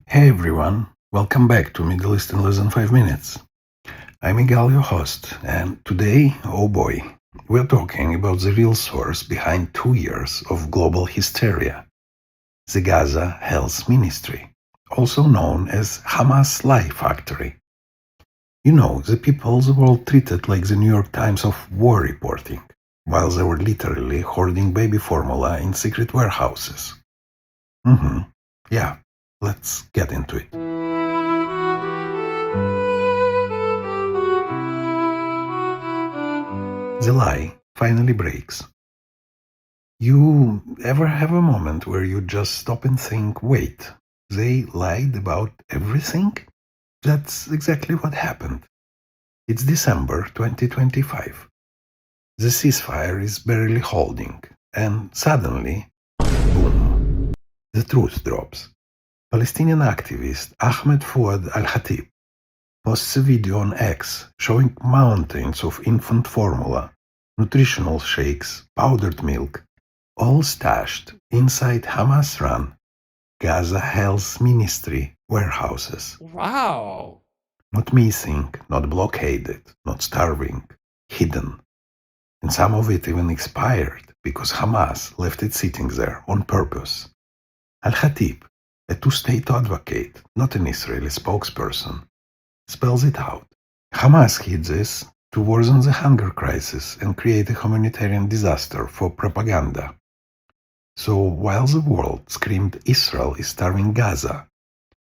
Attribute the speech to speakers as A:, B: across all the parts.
A: Hey everyone, welcome back to Middle East in less than 5 minutes. I'm Miguel, your host, and today, oh boy, we're talking about the real source behind 2 years of global hysteria, the Gaza Health Ministry, also known as Hamas Lie Factory. You know, the people the world treated like the New York Times of war reporting, while they were literally hoarding baby formula in secret warehouses. Yeah, let's get into it. The lie finally breaks. You ever have a moment where you just stop and think, wait, they lied about everything? That's exactly what happened. It's December 2025. The ceasefire is barely holding, and suddenly, boom, the truth drops. Palestinian activist Ahmed Fouad Alkhatib posts a video on X showing mountains of infant formula, nutritional shakes, powdered milk, all stashed inside Hamas-run Gaza Health Ministry warehouses.
B: Wow.
A: Not missing, not blockaded, not starving, hidden. And some of it even expired because Hamas left it sitting there on purpose. Al-Khatib, a two-state advocate, not an Israeli spokesperson, spells it out. Hamas hid this to worsen the hunger crisis and create a humanitarian disaster for propaganda. So while the world screamed Israel is starving Gaza,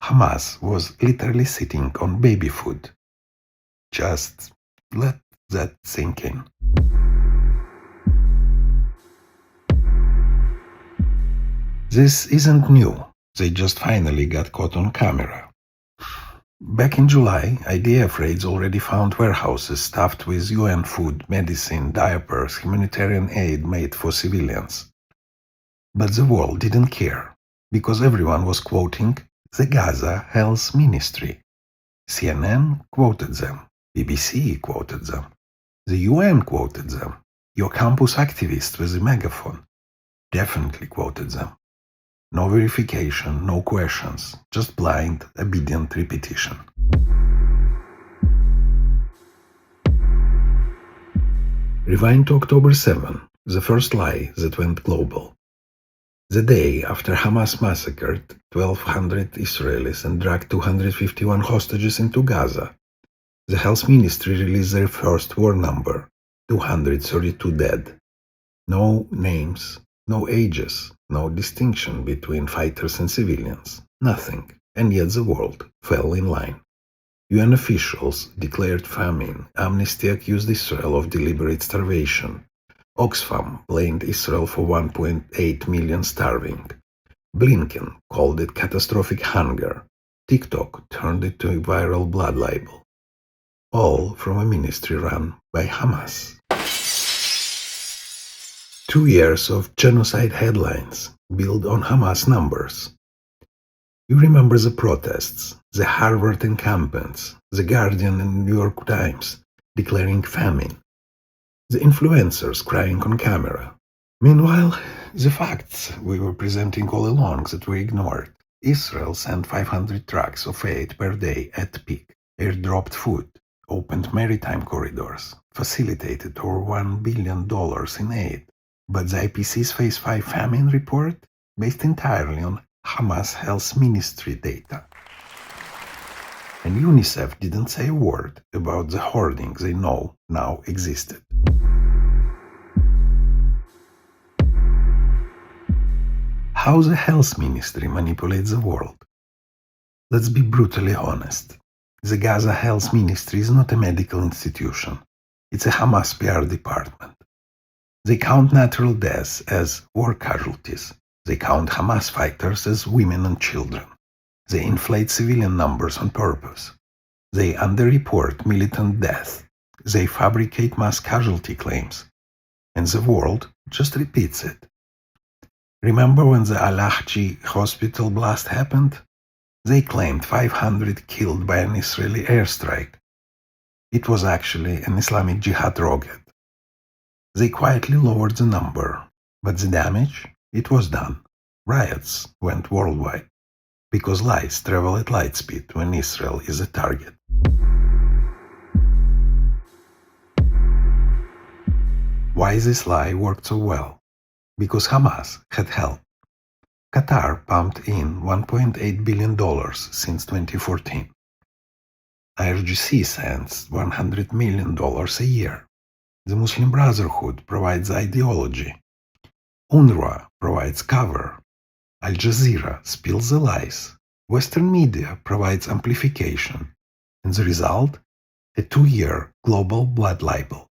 A: Hamas was literally sitting on baby food. Just let that sink in. This isn't new. They just finally got caught on camera. Back in July, IDF raids already found warehouses stuffed with UN food, medicine, diapers, humanitarian aid made for civilians. But the world didn't care, because everyone was quoting the Gaza Health Ministry. CNN quoted them, BBC quoted them, the UN quoted them, your campus activist with a megaphone definitely quoted them. No verification, no questions, just blind, obedient repetition. Rewind to October 7, the first lie that went global. The day after Hamas massacred 1,200 Israelis and dragged 251 hostages into Gaza, the Health Ministry released their first war number, 232 dead. No names, no ages, no distinction between fighters and civilians, nothing, and yet the world fell in line. UN officials declared famine, Amnesty accused Israel of deliberate starvation, Oxfam blamed Israel for 1.8 million starving. Blinken called it catastrophic hunger. TikTok turned it to a viral blood libel. All from a ministry run by Hamas. 2 years of genocide headlines built on Hamas numbers. You remember the protests, the Harvard encampments, the Guardian and New York Times declaring famine, the influencers crying on camera. Meanwhile, the facts we were presenting all along that were ignored. Israel sent 500 trucks of aid per day at peak, airdropped food, opened maritime corridors, facilitated over $1 billion in aid. But the IPC's Phase 5 famine report, based entirely on Hamas Health Ministry data. And UNICEF didn't say a word about the hoarding they know now existed. How the health ministry manipulates the world? Let's be brutally honest. The Gaza Health Ministry is not a medical institution. It's a Hamas PR department. They count natural deaths as war casualties. They count Hamas fighters as women and children. They inflate civilian numbers on purpose. They underreport militant death. They fabricate mass casualty claims. And the world just repeats it. Remember when the Al-Ahji hospital blast happened? They claimed 500 killed by an Israeli airstrike. It was actually an Islamic Jihad rocket. They quietly lowered the number, but the damage, it was done. Riots went worldwide. Because lies travel at light speed when Israel is a target. Why this lie worked so well? Because Hamas had help. Qatar pumped in $1.8 billion since 2014. IRGC sends $100 million a year. The Muslim Brotherhood provides ideology. UNRWA provides cover. Al Jazeera spills the lies. Western media provides amplification. And the result? A 2-year global blood libel.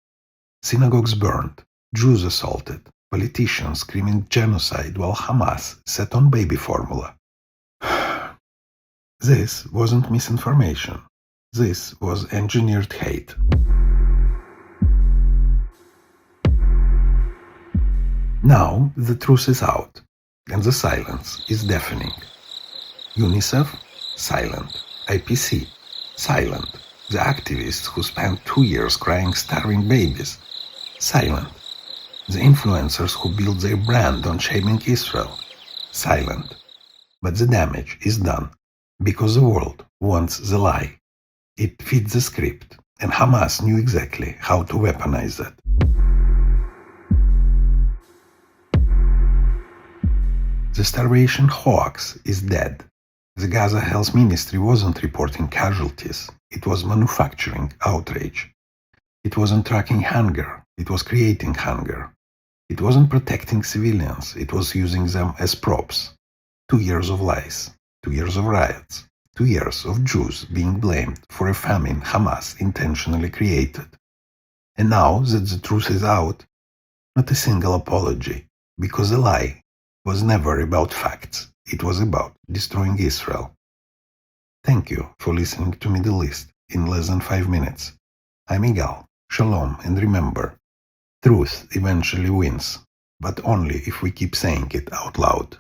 A: Synagogues burned, Jews assaulted, politicians screaming genocide while Hamas sat on baby formula. This wasn't misinformation. This was engineered hate. Now the truth is out, and the silence is deafening. UNICEF? Silent. IPC? Silent. The activists who spent 2 years crying starving babies? Silent. The influencers who built their brand on shaming Israel? Silent. But the damage is done, because the world wants the lie. It fits the script, and Hamas knew exactly how to weaponize it. The starvation hoax is dead. The Gaza Health Ministry wasn't reporting casualties, it was manufacturing outrage. It wasn't tracking hunger, it was creating hunger. It wasn't protecting civilians, it was using them as props. 2 years of lies, 2 years of riots, 2 years of Jews being blamed for a famine Hamas intentionally created. And now that the truth is out, not a single apology, because the lie was never about facts, it was about destroying Israel. Thank you for listening to Middle East in less than 5 minutes. I'm Igal, shalom, and remember, truth eventually wins, but only if we keep saying it out loud.